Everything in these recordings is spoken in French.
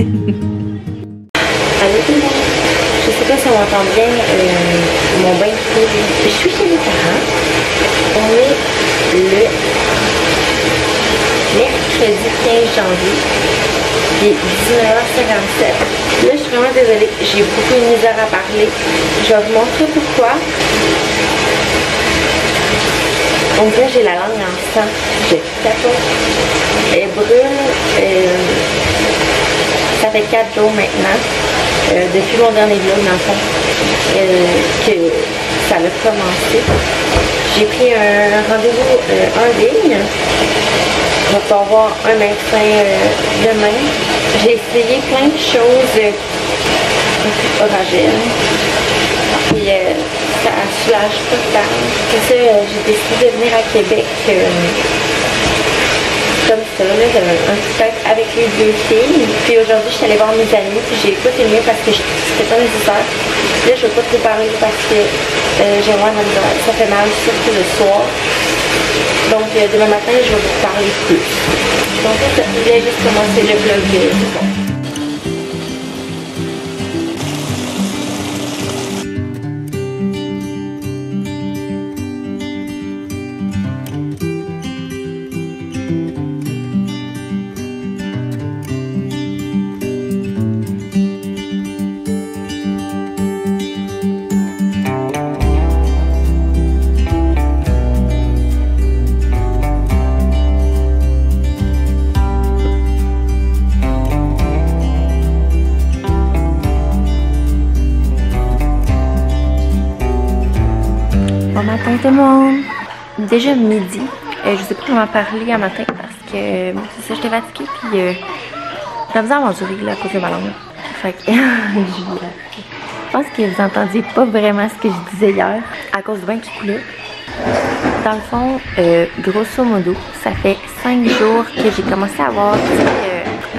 Allô tout le monde. Je sais pas si on entend bien mon bain de foule. Je suis chez mes parents. On est le mercredi 15 janvier. Il est 19h57. Là, je suis vraiment désolée. J'ai beaucoup de misère à parler. Je vais vous montrer pourquoi. On dirait que j'ai la langue en sang. Je tapote. Elle brûle. Ça fait 4 jours maintenant. Depuis mon dernier vlog, dans le fond, que ça a commencé. J'ai pris un rendez-vous en ligne. Je vais pouvoir voir un médecin demain. J'ai essayé plein de choses oragènes. Puis ça soulage pas tant. C'est ça, j'ai décidé de venir à Québec comme ça. J'avais un petit pack avec les 2 filles. Puis aujourd'hui, je suis allée voir mes amis. Puis j'ai pas filmé parce que c'était pas nécessaire. Là, je vais pas trop parler parce que j'ai vraiment de la misère. Ça fait mal, surtout le soir. Donc demain matin, je vais vous parler plus. Donc ça, je voulais juste commencer le vlog. Bon matin tout le monde! Déjà midi. Je sais pas comment parler à matin parce que c'est ça, j'étais fatiguée puis j'ai la misère à m'endurer là à cause de ma langue. Fait que je pense que vous entendiez pas vraiment ce que je disais hier à cause du bain qui coulait. Dans le fond, grosso modo, ça fait 5 jours que j'ai commencé à avoir,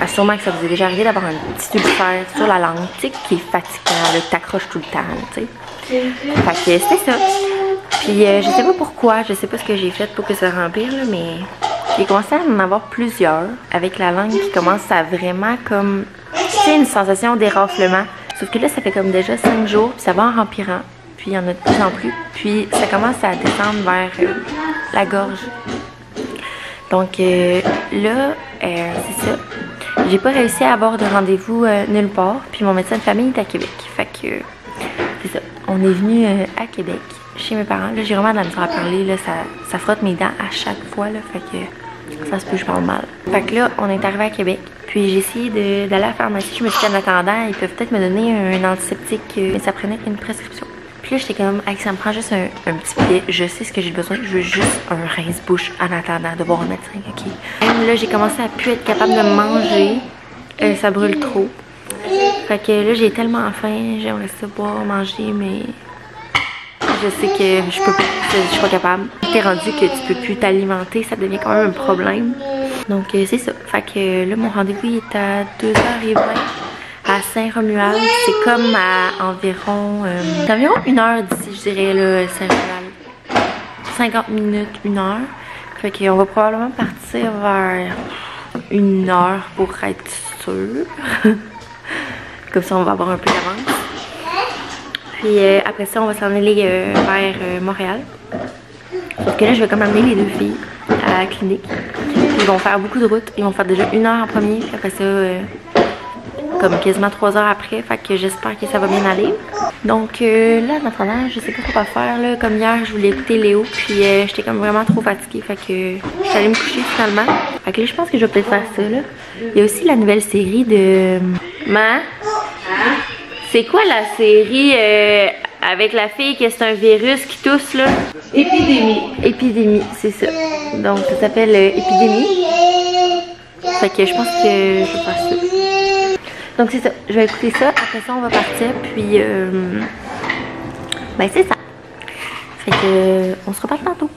sûrement que ça vous est déjà arrivé d'avoir un petit ulcère sur la langue, tu sais, qui est fatigant, là, que t'accroches tout le temps, tu sais. Fait que c'était ça. Puis je sais pas pourquoi, je sais pas ce que j'ai fait pour que ça rempire, là, mais j'ai commencé à en avoir plusieurs avec la langue qui commence à vraiment comme, tu sais, une sensation d'éraflement. Sauf que là, ça fait comme déjà 5 jours, puis ça va en rempirant. Puis il y en a de plus en plus. Puis ça commence à descendre vers la gorge. Donc là, c'est ça. J'ai pas réussi à avoir de rendez-vous nulle part. Puis mon médecin de famille est à Québec. Fait que c'est ça. On est venu à Québec, chez mes parents. Là, j'ai vraiment de la misère à parler. Là, ça frotte mes dents à chaque fois. Là, fait que ça se peut que je parle mal. Fait que là, on est arrivé à Québec. Puis j'ai essayé d'aller à la pharmacie. Je me suis dit en attendant, ils peuvent peut-être me donner un antiseptique. Mais ça prenait une prescription. Puis là, j'étais comme, ça me prend juste un petit billet. Je sais ce que j'ai besoin. Je veux juste un rince-bouche en attendant de voir un médecin, ok? Même là, j'ai commencé à plus être capable de manger. Ça brûle trop. Fait que là, j'ai tellement faim. J'aimerais ça boire, manger, mais je sais que je suis pas capable. T'es rendu que tu peux plus t'alimenter, ça devient quand même un problème. Donc, c'est ça. Fait que là, mon rendez-vous est à 2h20. À Saint-Romuald, c'est comme à environ 1 heure d'ici, je dirais, là, Saint-Romuald. 50 minutes, 1 heure. Fait qu'on va probablement partir vers 1 heure pour être sûr. Comme ça, on va avoir un peu d'avance. Puis après ça, on va s'en aller vers Montréal. Sauf que là, je vais comme amener les 2 filles à la clinique. Ils vont faire beaucoup de route. Ils vont faire déjà 1 heure en premier. Puis après ça... comme quasiment 3 heures après, fait que j'espère que ça va bien aller. Donc là, en attendant, je sais pas quoi faire là. Comme hier, je voulais écouter Léo, puis j'étais comme vraiment trop fatiguée, fait que je suis allée me coucher finalement. Fait que là, je pense que je vais peut-être faire ça là. Il y a aussi la nouvelle série de... C'est quoi la série avec la fille qui c'est un virus qui tousse là? Épidémie. Épidémie, c'est ça. Donc ça s'appelle Épidémie. Fait que je pense que je vais faire ça. Donc c'est ça, je vais écouter ça, après ça on va partir, puis ben c'est ça. Fait que on se reparle tantôt.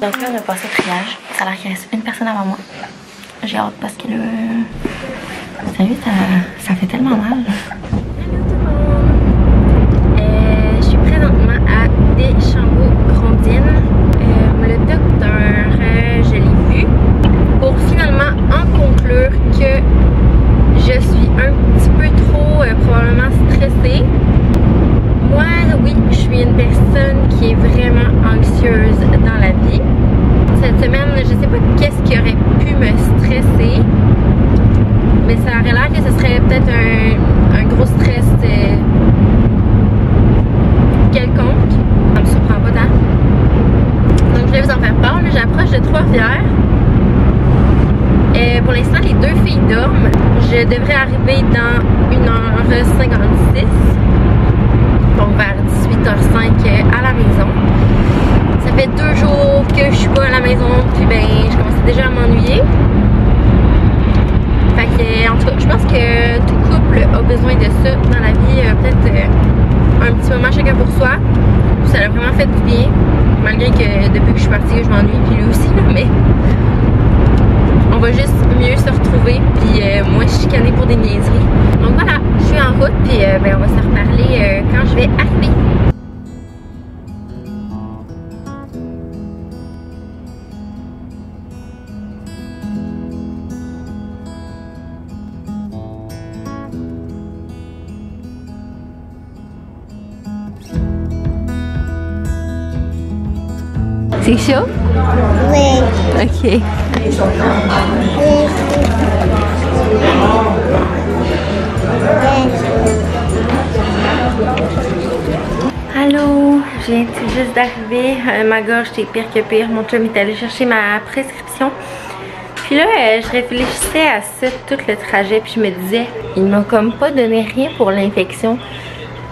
Donc là on a passé le triage, ça a l'air qu'il reste une personne avant moi. J'ai hâte parce que là, sérieux ça fait tellement mal. anxieuse dans la vie. Cette semaine, je sais pas qu'est-ce qui aurait pu me stresser, mais ça aurait l'air que ce serait peut-être un gros stress quelconque. Ça me surprend pas tant. Donc je voulais vous en faire part. Là, j'approche de Trois-Rivières. Pour l'instant, les deux filles dorment. Je devrais arriver dans 1h56. Donc vers 18h05 à la maison. Ça fait 2 jours que je suis pas à la maison, puis ben je commençais déjà à m'ennuyer. Fait que en tout cas, je pense que tout couple a besoin de ça dans la vie, peut-être un petit moment chacun pour soi. Ça l'a vraiment fait du bien, malgré que depuis que je suis partie, je m'ennuie, puis lui aussi, mais on va juste mieux se retrouver, puis moi je suis chicanée pour des niaiseries. Donc voilà, je suis en route, puis ben, on va se reparler quand je vais arriver. C'est chaud? Oui. Ok. Allô, je viens juste d'arriver. Ma gorge était pire que pire. Mon chum est allé chercher ma prescription. Puis là, je réfléchissais à ça tout le trajet. Puis je me disais, ils m'ont comme pas donné rien pour l'infection.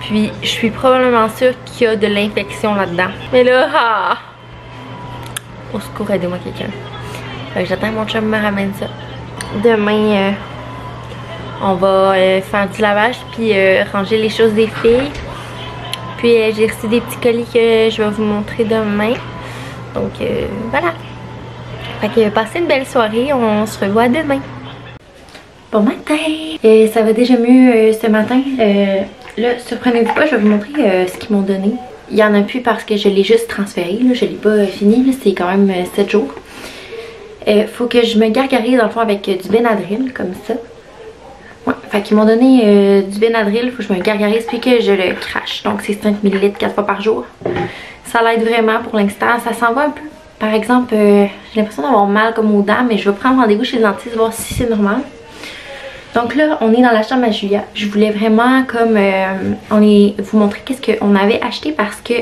Puis je suis probablement sûre qu'il y a de l'infection là-dedans. Mais là, au secours, aidez-moi quelqu'un. J'attends que mon chum me ramène ça. Demain, on va faire du lavage puis ranger les choses des filles. Puis j'ai reçu des petits colis que je vais vous montrer demain. Donc voilà. Fait que passez une belle soirée. On se revoit demain. Bon matin! Ça va déjà mieux ce matin. Là, surprenez-vous pas, je vais vous montrer ce qu'ils m'ont donné. Il y en a plus parce que je l'ai juste transféré, là, je l'ai pas fini, c'est quand même 7 jours. Faut que je me gargarise dans le fond avec du Benadryl, comme ça. Ouais, fait qu'ils m'ont donné du Benadryl, faut que je me gargarise puis que je le crache. Donc c'est 5 ml 4 fois par jour. Ça l'aide vraiment pour l'instant, ça s'en va un peu. Par exemple, j'ai l'impression d'avoir mal comme aux dents, mais je vais prendre rendez-vous chez le dentiste voir si c'est normal. Donc là, on est dans la chambre à Julia. Je voulais vraiment comme vous montrer qu'est-ce qu'on avait acheté parce que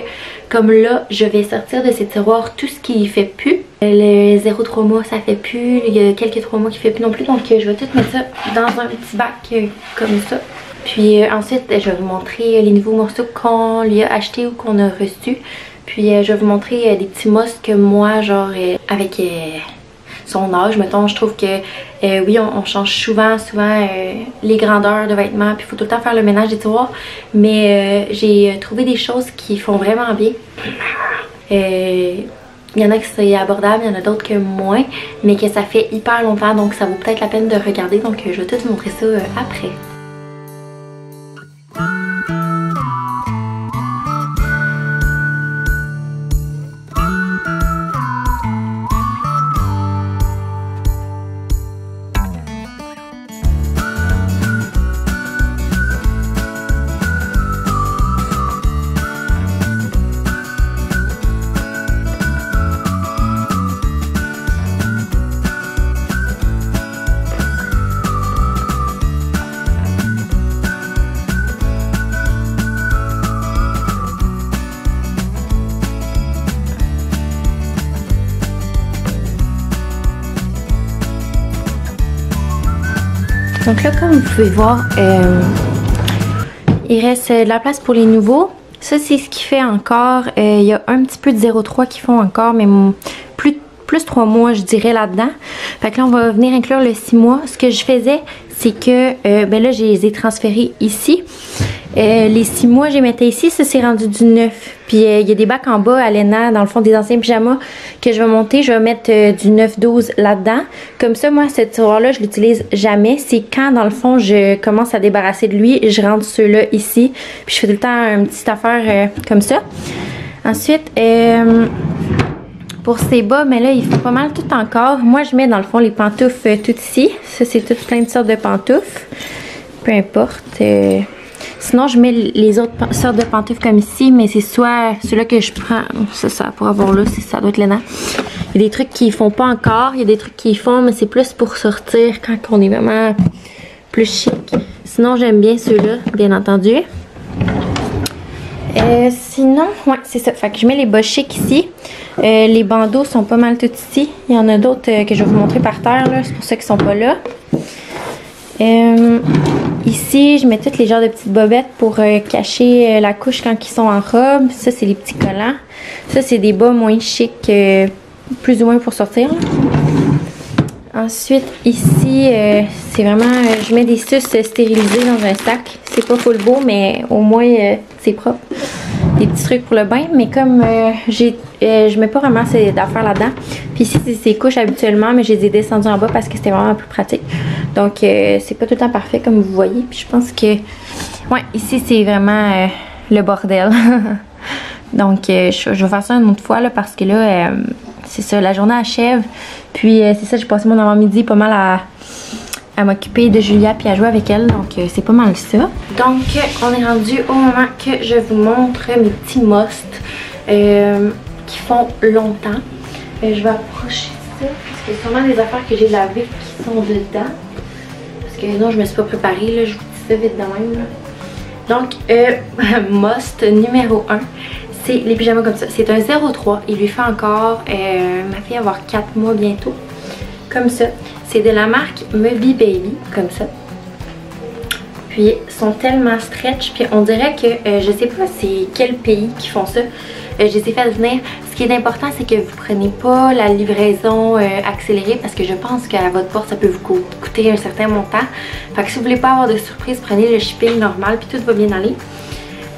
comme là, je vais sortir de ces tiroirs tout ce qui fait plus. Le 0 trauma, ça fait plus. Il y a quelques traumas qui fait plus non plus. Donc je vais tout mettre ça dans un petit bac comme ça. Puis ensuite, je vais vous montrer les nouveaux morceaux qu'on lui a achetés ou qu'on a reçus. Puis je vais vous montrer des petits mosses que moi, genre avec... son âge, mettons, je trouve que oui, on change souvent les grandeurs de vêtements, puis il faut tout le temps faire le ménage des tiroirs, mais j'ai trouvé des choses qui font vraiment bien. Il y en a qui c'est abordable, il y en a d'autres que moins, mais que ça fait hyper longtemps, donc ça vaut peut-être la peine de regarder, donc je vais tout vous montrer ça après. Donc là, comme vous pouvez voir, il reste de la place pour les nouveaux. Ça, c'est ce qui fait encore. Il y a un petit peu de 0,3 qui font encore, mais plus 3 mois, je dirais, là-dedans. Fait que là, on va venir inclure le 6 mois. Ce que je faisais, c'est que, ben là, je les ai transférés ici. Les 6 mois, je les mettais ici. Ça, c'est rendu du 9. Puis, il y a des bacs en bas à Léna, dans le fond des anciens pyjamas, que je vais monter. Je vais mettre du 9-12 là-dedans. Comme ça, moi, ce tiroir-là, je l'utilise jamais. C'est quand, dans le fond, je commence à débarrasser de lui, je rentre ceux-là ici. Puis, je fais tout le temps une petite affaire comme ça. Ensuite, pour ces bas, mais là, il faut pas mal tout encore. Moi, je mets, dans le fond, les pantoufles tout ici. Ça, c'est toutes plein de sortes de pantoufles. Peu importe. Sinon, je mets les autres sortes de pantoufles comme ici, mais c'est soit ceux-là que je prends. Ça pour avoir là, ça doit être Léna. Il y a des trucs qui font pas encore, il y a des trucs qui font, mais c'est plus pour sortir quand on est vraiment plus chic. Sinon, j'aime bien ceux-là, bien entendu. Sinon, ouais, c'est ça. Fait que je mets les bas chics ici. Les bandeaux sont pas mal tous ici. Il y en a d'autres que je vais vous montrer par terre, là. C'est pour ça qu'ils sont pas là. Ici, je mets tous les genres de petites bobettes pour cacher la couche quand ils sont en robe. Ça, c'est les petits collants. Ça, c'est des bas moins chics, plus ou moins pour sortir, là. Ensuite, ici, c'est vraiment... je mets des suces stérilisés dans un sac. C'est pas full beau, mais au moins, c'est propre. Des petits trucs pour le bain. Mais comme je mets pas vraiment d'affaires là-dedans. Puis ici, c'est ces couches habituellement, mais je les ai descendues en bas parce que c'était vraiment plus pratique. Donc, c'est pas tout le temps parfait, comme vous voyez. Puis je pense que... ouais, ici, c'est vraiment le bordel. Donc, je vais faire ça une autre fois, là, parce que là... c'est ça, la journée achève. Puis c'est ça, j'ai passé mon avant-midi pas mal à m'occuper de Julia puis à jouer avec elle. Donc c'est pas mal ça. Donc on est rendu au moment que je vous montre mes petits musts qui font longtemps. Je vais approcher ça parce qu'il y a sûrement des affaires que j'ai lavées qui sont dedans. Parce que non, je me suis pas préparée, là, je vous dis ça vite de même, là. Donc must numéro 1. C'est les pyjamas comme ça. C'est un 0,3. Il lui fait encore, ma fille va avoir 4 mois bientôt. Comme ça. C'est de la marque Mubby Baby. Comme ça. Puis, ils sont tellement stretch. Puis, on dirait que, je sais pas c'est quel pays qui font ça. Je les ai fait venir. Ce qui est important, c'est que vous prenez pas la livraison accélérée. Parce que je pense qu'à votre porte, ça peut vous coûter un certain montant. Fait que si vous voulez pas avoir de surprise, prenez le shipping normal. Puis, tout va bien aller.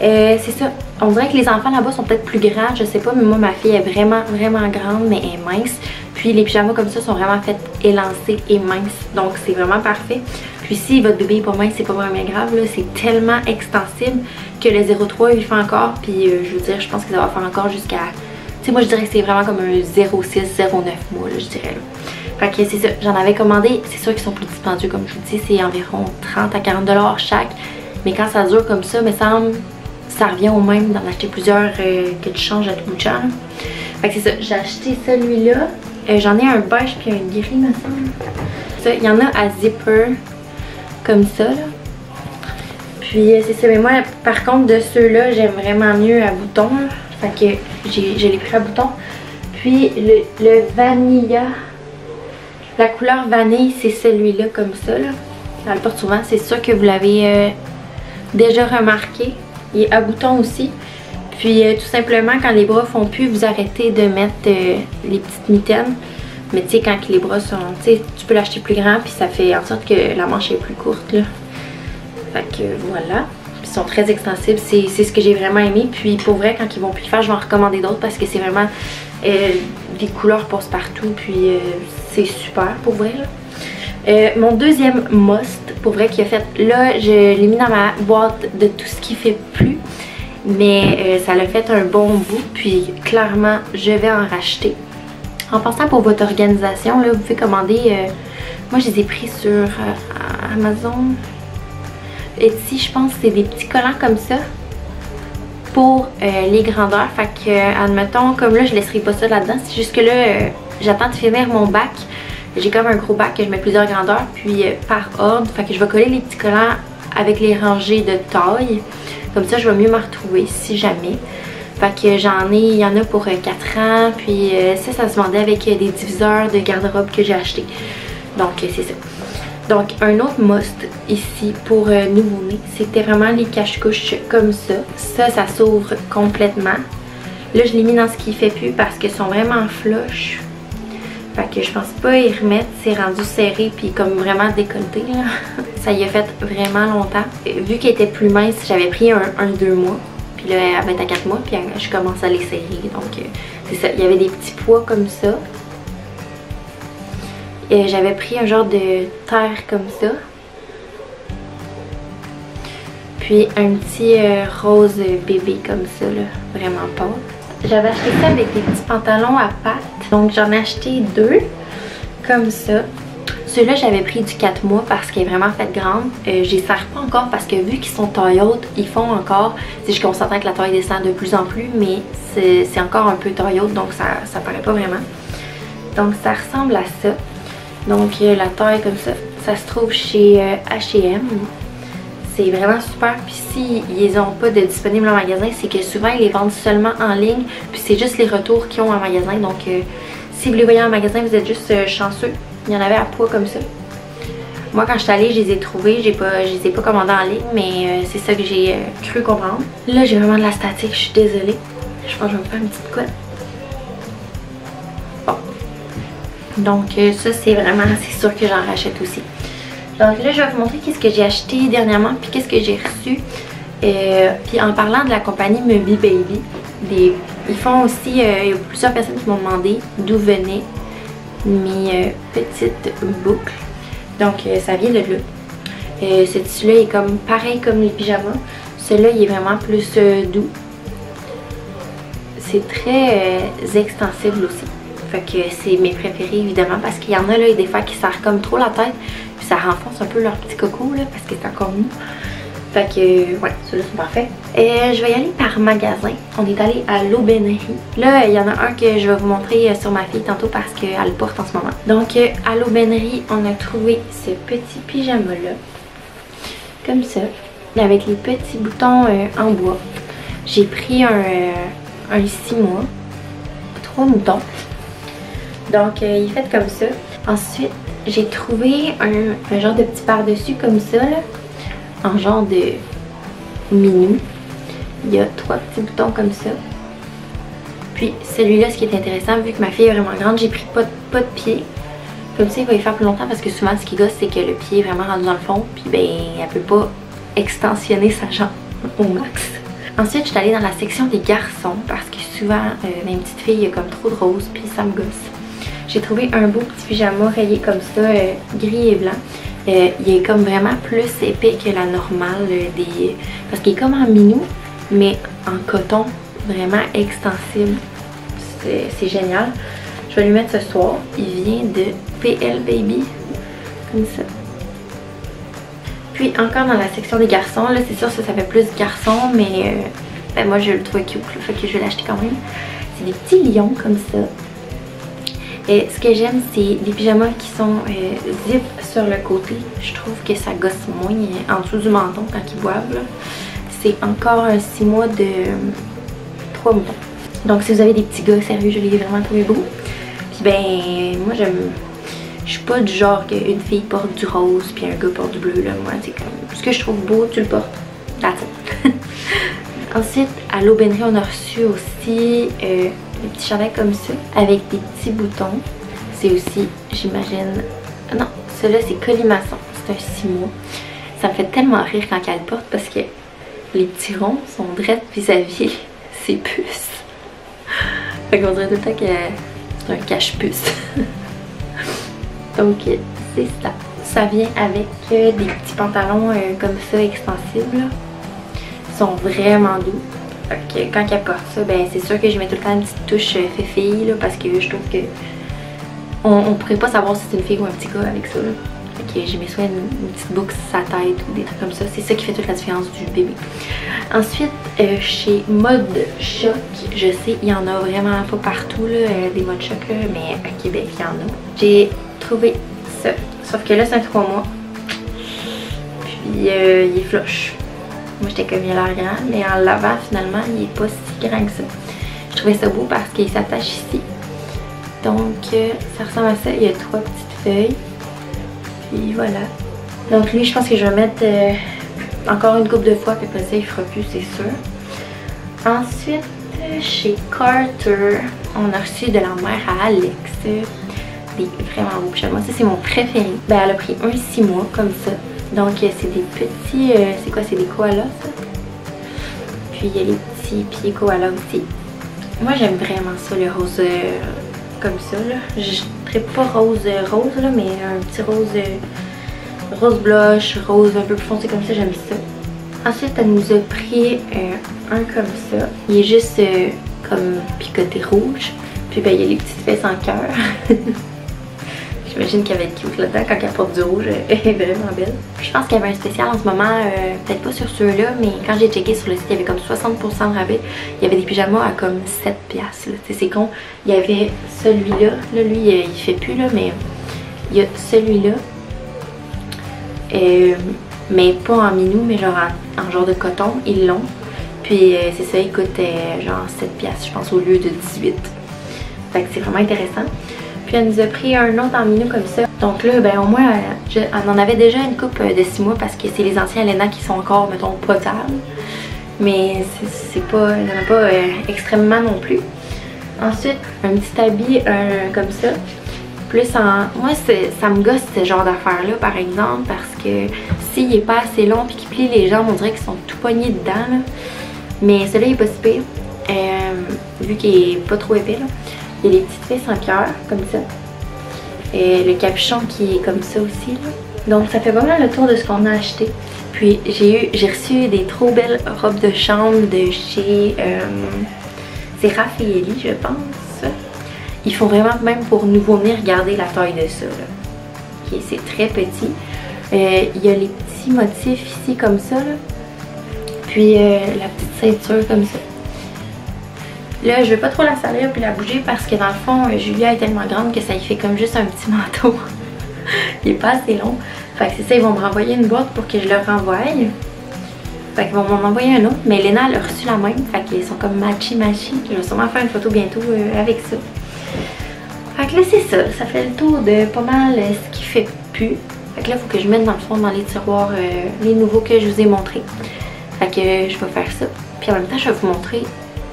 C'est ça. On dirait que les enfants là-bas sont peut-être plus grands, je sais pas, mais moi ma fille est vraiment grande, mais elle est mince. Puis les pyjamas comme ça sont vraiment faits élancés et minces, donc c'est vraiment parfait. Puis si votre bébé est pas mince, c'est pas vraiment grave, là, c'est tellement extensible que le 0,3 il fait encore, puis je veux dire, je pense que ça va faire encore jusqu'à... Tu sais, moi je dirais que c'est vraiment comme un 0,6, 0,9 mois, là, je dirais. Là. Fait que c'est ça, j'en avais commandé, c'est sûr qu'ils sont plus dispendieux comme je vous dis, c'est environ 30 à 40 $ chaque. Mais quand ça dure comme ça, me semble... ça revient au même d'en acheter plusieurs que tu changes à tout bout de champ. Fait que c'est ça, j'ai acheté celui-là. J'en ai un beige puis un gris, me semble. Ça, il y en a à zipper, comme ça, là. Puis c'est ça, mais moi, par contre, de ceux-là, j'aime vraiment mieux à boutons, là. Fait que je l'ai pris à boutons. Puis le vanilla, la couleur vanille, c'est celui-là, comme ça, là. On le porte souvent, c'est sûr que vous l'avez déjà remarqué. Il est à boutons aussi. Puis tout simplement, quand les bras font plus, vous arrêtez de mettre les petites mitaines. Mais tu sais, quand les bras sont... tu sais, tu peux l'acheter plus grand, puis ça fait en sorte que la manche est plus courte, là. Fait que voilà. Puis ils sont très extensibles. C'est ce que j'ai vraiment aimé. Puis pour vrai, quand ils vont plus le faire, je vais en recommander d'autres parce que c'est vraiment... des couleurs passent partout. Puis c'est super pour vrai, là. Mon deuxième must, pour vrai, qui a fait, là je l'ai mis dans ma boîte de tout ce qui fait plus, mais ça l'a fait un bon bout, puis clairement je vais en racheter. En passant, pour votre organisation, là, vous pouvez commander, moi je les ai pris sur Amazon, Etsy, je pense, c'est des petits collants comme ça pour les grandeurs. Fait que, admettons, comme là je laisserai pas ça là-dedans, c'est juste que là j'attends de finir mon bac. J'ai comme un gros bac que je mets plusieurs grandeurs, puis par ordre. Fait que je vais coller les petits collants avec les rangées de taille. Comme ça, je vais mieux me retrouver si jamais. Fait que il y en a pour 4 ans. Puis ça se vendait avec des diviseurs de garde-robe que j'ai acheté. Donc c'est ça. Donc un autre must ici pour nouveau-né, c'était vraiment les cache-couches comme ça. Ça s'ouvre complètement. Là, je l'ai mis dans ce qui fait plus parce qu'ils sont vraiment flush. Fait que je pense pas y remettre, c'est rendu serré puis comme vraiment décolleté, là. Ça y a fait vraiment longtemps. Vu qu'elle était plus mince, j'avais pris un 2 mois. Puis là, elle va être à 4 mois, puis je commence à les serrer. Donc c'est ça, il y avait des petits pois comme ça. J'avais pris un genre de terre comme ça. Puis un petit rose bébé comme ça, là, vraiment pâle. J'avais acheté ça avec des petits pantalons à pattes. Donc j'en ai acheté 2 comme ça. Ils Ceux-là, j'avais pris du 4 mois parce qu'elle est vraiment faite grande. J'y sers pas encore parce que vu qu'ils sont taille haute, ils font encore. Je suis consciente que la taille descend de plus en plus, mais c'est encore un peu taille haute, donc ça paraît pas vraiment. Donc ça ressemble à ça. Donc la taille comme ça se trouve chez H&M. C'est vraiment super. Puis si ils ont pas de disponible en magasin, c'est que souvent ils les vendent seulement en ligne. Puis c'est juste les retours qu'ils ont en magasin. Donc si vous les voyez en magasin, vous êtes juste chanceux. Il y en avait à poids comme ça. Moi quand je suis allée, je les ai trouvés. Je les ai pas commandés en ligne, mais c'est ça que j'ai cru comprendre. Là j'ai vraiment de la statique, je suis désolée. Je pense que je vais me faire une petite couette. Bon. Donc ça c'est sûr que j'en rachète aussi. Donc là, je vais vous montrer qu'est-ce que j'ai acheté dernièrement puis qu'est-ce que j'ai reçu. Puis en parlant de la compagnie Mubi Baby, ils font aussi, il y a plusieurs personnes qui m'ont demandé d'où venaient mes petites boucles. Donc ça vient de là. Ce tissu-là est comme pareil comme les pyjamas. Celui-là, il est vraiment plus doux. C'est très extensible aussi. Fait que c'est mes préférés évidemment parce qu'il y en a là des fois qui serrent comme trop la tête. Puis ça renforce un peu leur petit coco là parce que c'est encore mou. Fait que ouais, ceux-là sont parfaits. Je vais y aller par magasin. On est allé à l'Aubainerie. Là, il y en a un que je vais vous montrer sur ma fille tantôt parce qu'elle le porte en ce moment. Donc à l'Aubainerie, on a trouvé ce petit pyjama là. Comme ça. Avec les petits boutons en bois. J'ai pris un 6 mois. 3 moutons. Donc il est fait comme ça. Ensuite, j'ai trouvé un genre de petit par-dessus comme ça, là, en genre de minou. Il y a 3 petits boutons comme ça. Puis celui-là, ce qui est intéressant, vu que ma fille est vraiment grande, j'ai pris pas de pied. Comme ça, il va y faire plus longtemps parce que souvent, ce qui gosse, c'est que le pied est vraiment rendu dans le fond. Puis ben, elle peut pas extensionner sa jambe au max. Ensuite, je suis allée dans la section des garçons parce que souvent, mes petites filles, il y a comme trop de roses, puis ça me gosse. J'ai trouvé un beau petit pyjama rayé comme ça, gris et blanc. Il est comme vraiment plus épais que la normale parce qu'il est comme en minou, mais en coton, vraiment extensible. C'est génial. Je vais lui mettre ce soir. Il vient de PL Baby, comme ça. Puis encore dans la section des garçons, là c'est sûr ça fait plus garçon, mais ben, moi je le trouve cute, là, fait que je vais l'acheter quand même. C'est des petits lions comme ça. Et ce que j'aime, c'est des pyjamas qui sont zip sur le côté. Je trouve que ça gosse moins en dessous du menton quand ils boivent. C'est encore un 6 mois de 3 moutons. Donc si vous avez des petits gars, sérieux, je les ai vraiment trouvés beaux. Puis ben, moi j'aime... Je suis pas du genre qu'une fille porte du rose puis un gars porte du bleu. Là. Moi, c'est comme... Ce que je trouve beau, tu le portes. That's it. Ensuite, à l'Aubainerie, on a reçu aussi... des petits chandails comme ça, avec des petits boutons. C'est aussi, j'imagine... Non, celui-là c'est colimaçon. C'est un 6 mois. Ça me fait tellement rire quand elle le porte parce que les petits ronds sont drettes vis-à-vis ses puces. Fait qu'on dirait tout le temps que c'est un cache-puce. Donc, c'est ça. Ça vient avec des petits pantalons comme ça, extensibles. Ils sont vraiment doux. Fait que quand elle porte ça, ben c'est sûr que je mets tout le temps une petite touche fille là, parce que je trouve que on pourrait pas savoir si c'est une fille ou un petit gars avec ça. Là. Fait que j'ai mis soit une petite boucle sur sa tête ou des trucs comme ça. C'est ça qui fait toute la différence du bébé. Ensuite, chez Mode Choc, je sais, il y en a vraiment pas partout là, des Mode Choc, là, mais à Québec, il y en a. J'ai trouvé ça. Sauf que là, c'est un 3 mois. Puis, il est flush. Moi, j'étais comme il a l'air grand, mais en le lavant, finalement, il est pas si grand que ça. Je trouvais ça beau parce qu'il s'attache ici. Donc, ça ressemble à ça. Il y a 3 petites feuilles. Puis voilà. Donc, lui, je pense que je vais mettre encore une couple de fois, puis après ça, il fera plus, c'est sûr. Ensuite, chez Carter, on a reçu de la mère à Alex. Des vraiment beaux pyjamas. Ça, c'est mon préféré. Ben, elle a pris un 6 mois, comme ça. Donc c'est des petits, c'est quoi, c'est des koalas ça? Puis il y a les petits pieds koalas aussi. Moi j'aime vraiment ça, le rose comme ça là. Je ne pas rose là, mais un petit rose blush, rose un peu plus foncé comme ça, j'aime ça. Ensuite elle nous a pris un comme ça. Il est juste comme picoté rouge. Puis ben il y a les petites fesses en cœur. Je J'imagine qu'elle va être cute là-dedans quand elle porte du rouge, elle est vraiment belle. Je pense qu'il y avait un spécial en ce moment, peut-être pas sur ceux-là, mais quand j'ai checké sur le site, il y avait comme 60% de rabais. Il y avait des pyjamas à comme 7$. C'est con. Il y avait celui-là, là lui il fait plus là, mais il y a celui-là. Mais pas en minou, mais genre en genre de coton, ils l'ont. Puis c'est ça, il coûte genre 7$, je pense, au lieu de 18$. Fait que c'est vraiment intéressant. Puis elle nous a pris un autre en minou comme ça. Donc là, ben au moins, on en avait déjà une coupe de 6 mois parce que c'est les anciens Alena qui sont encore, mettons, potables. Mais c'est pas, il n'y en a pas extrêmement non plus. Ensuite, un petit habit comme ça. Plus en... Moi, ça me gosse ce genre d'affaires-là, par exemple, parce que s'il est pas assez long puis qu'il plie les jambes, on dirait qu'ils sont tout pognés dedans, là. Mais celui-là, il est pas si pire. Vu qu'il est pas trop épais, là. Il y a les petites fesses en cœur, comme ça. Et le capuchon qui est comme ça aussi, là. Donc ça fait vraiment le tour de ce qu'on a acheté. Puis j'ai reçu des trop belles robes de chambre de chez... c'est Raffaelli, je pense. Ils font vraiment, même pour nouveau-né, regarder la taille de ça, là. Okay, c'est très petit. Il y a les petits motifs ici comme ça, là. Puis la petite ceinture comme ça. Là, je vais pas trop la salir puis la bouger parce que dans le fond, Julia est tellement grande que ça y fait comme juste un petit manteau. Il est pas assez long. Fait que c'est ça, ils vont me renvoyer une boîte pour que je leur renvoie. Fait qu'ils vont m'en envoyer un autre. Mais Léna, elle a reçu la même. Fait qu'ils sont comme matchy-matchy. Je vais sûrement faire une photo bientôt avec ça. Fait que là, c'est ça. Ça fait le tour de pas mal ce qui fait plus. Fait que là, il faut que je mette dans le fond, dans les tiroirs, les nouveaux que je vous ai montrés. Fait que je vais faire ça. Puis en même temps, je vais vous montrer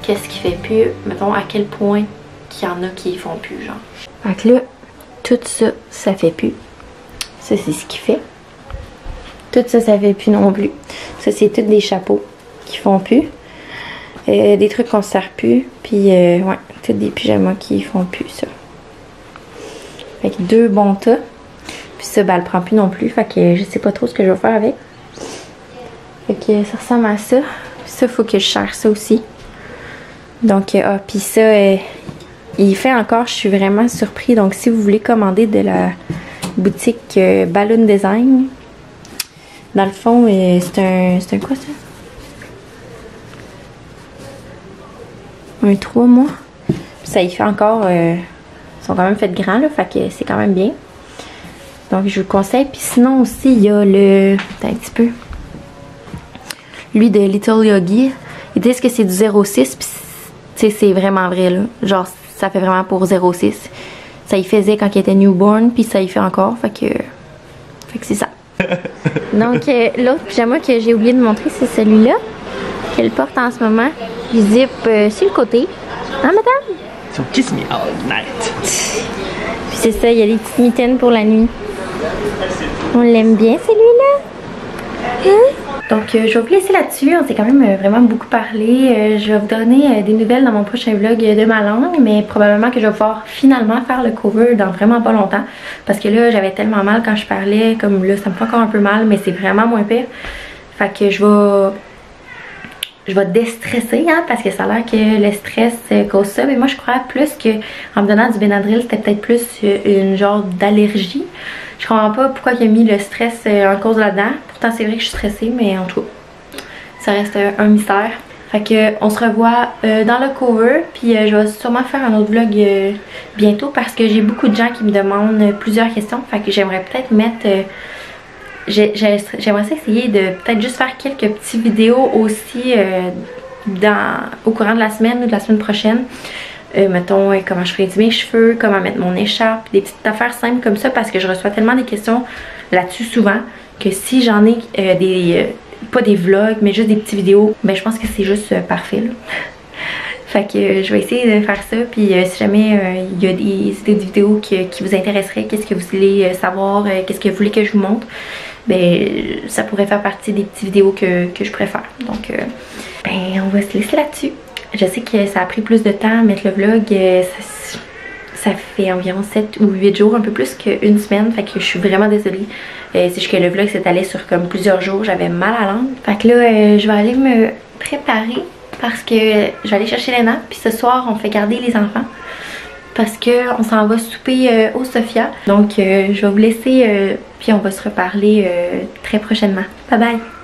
qu'est-ce qui fait plus, mettons à quel point qu'il y en a qui font plus, genre. Fait que là, tout ça, ça fait plus. Ça, c'est ce qui fait. Tout ça, ça fait plus non plus. Ça, c'est tous des chapeaux qui font plus. Des trucs qu'on se sert plus. Puis, ouais, tous des pyjamas qui font plus, ça. Fait que 2 bons tas. Puis ça, ben, elle prend plus non plus. Fait que je sais pas trop ce que je vais faire avec. Fait que ça ressemble à ça. Puis ça, faut que je cherche ça aussi. Donc, puis ça, il fait encore, je suis vraiment surpris. Donc, si vous voulez commander de la boutique Balloon Design, dans le fond, c'est un quoi ça? Un 3 mois. Puis ça, il fait encore, ils sont quand même faits grands, là, fait que c'est quand même bien. Donc, je vous le conseille. Puis sinon aussi, il y a le, attends un petit peu, lui de Little Yogi. Ils disent que c'est du 0,6, puis c'est vraiment vrai, là. Genre, ça fait vraiment pour 0,6. Ça y faisait quand il était newborn, puis ça y fait encore. Fait que c'est ça. Donc, l'autre pyjama que j'ai oublié de montrer, c'est celui-là. Qu'elle porte en ce moment. Il zip sur le côté. Hein, madame? So kiss me all night. Puis c'est ça, il y a des petites mitaines pour la nuit. On l'aime bien, celui-là? Hein? Donc, je vais vous laisser là-dessus. On s'est quand même vraiment beaucoup parlé. Je vais vous donner des nouvelles dans mon prochain vlog de ma langue, mais probablement que je vais pouvoir finalement faire le cover dans vraiment pas longtemps. Parce que là, j'avais tellement mal quand je parlais, comme là, ça me fait encore un peu mal, mais c'est vraiment moins pire. Fait que je vais déstresser, hein, parce que ça a l'air que le stress cause ça. Mais moi, je crois plus que en me donnant du Benadryl, c'était peut-être plus une genre d'allergie. Je comprends pas pourquoi il a mis le stress en cause là-dedans. Pourtant, c'est vrai que je suis stressée, mais en tout cas, ça reste un mystère. Fait que on se revoit dans le cover, puis je vais sûrement faire un autre vlog bientôt parce que j'ai beaucoup de gens qui me demandent plusieurs questions. Fait que j'aimerais peut-être mettre... j'aimerais ça essayer de peut-être juste faire quelques petites vidéos aussi au courant de la semaine ou de la semaine prochaine. Mettons comment je frise mes cheveux, comment mettre mon écharpe, des petites affaires simples comme ça parce que je reçois tellement des questions là-dessus souvent que si j'en ai pas des vlogs mais juste des petites vidéos, ben je pense que c'est juste parfait là. Fait que je vais essayer de faire ça, puis si jamais il y a des vidéos qui vous intéresseraient, qu'est-ce que vous voulez savoir, qu'est-ce que vous voulez que je vous montre, ben ça pourrait faire partie des petites vidéos que je préfère. Donc ben on va se laisser là-dessus. Je sais que ça a pris plus de temps à mettre le vlog, ça fait environ 7 ou 8 jours, un peu plus qu'une semaine, fait que je suis vraiment désolée. C'est juste que le vlog s'étalait sur comme plusieurs jours, j'avais mal à la langue. Fait que là, je vais aller me préparer parce que je vais aller chercher Léna, puis ce soir on fait garder les enfants. parce qu'on s'en va souper au Sophia. Donc je vais vous laisser puis on va se reparler très prochainement. Bye bye!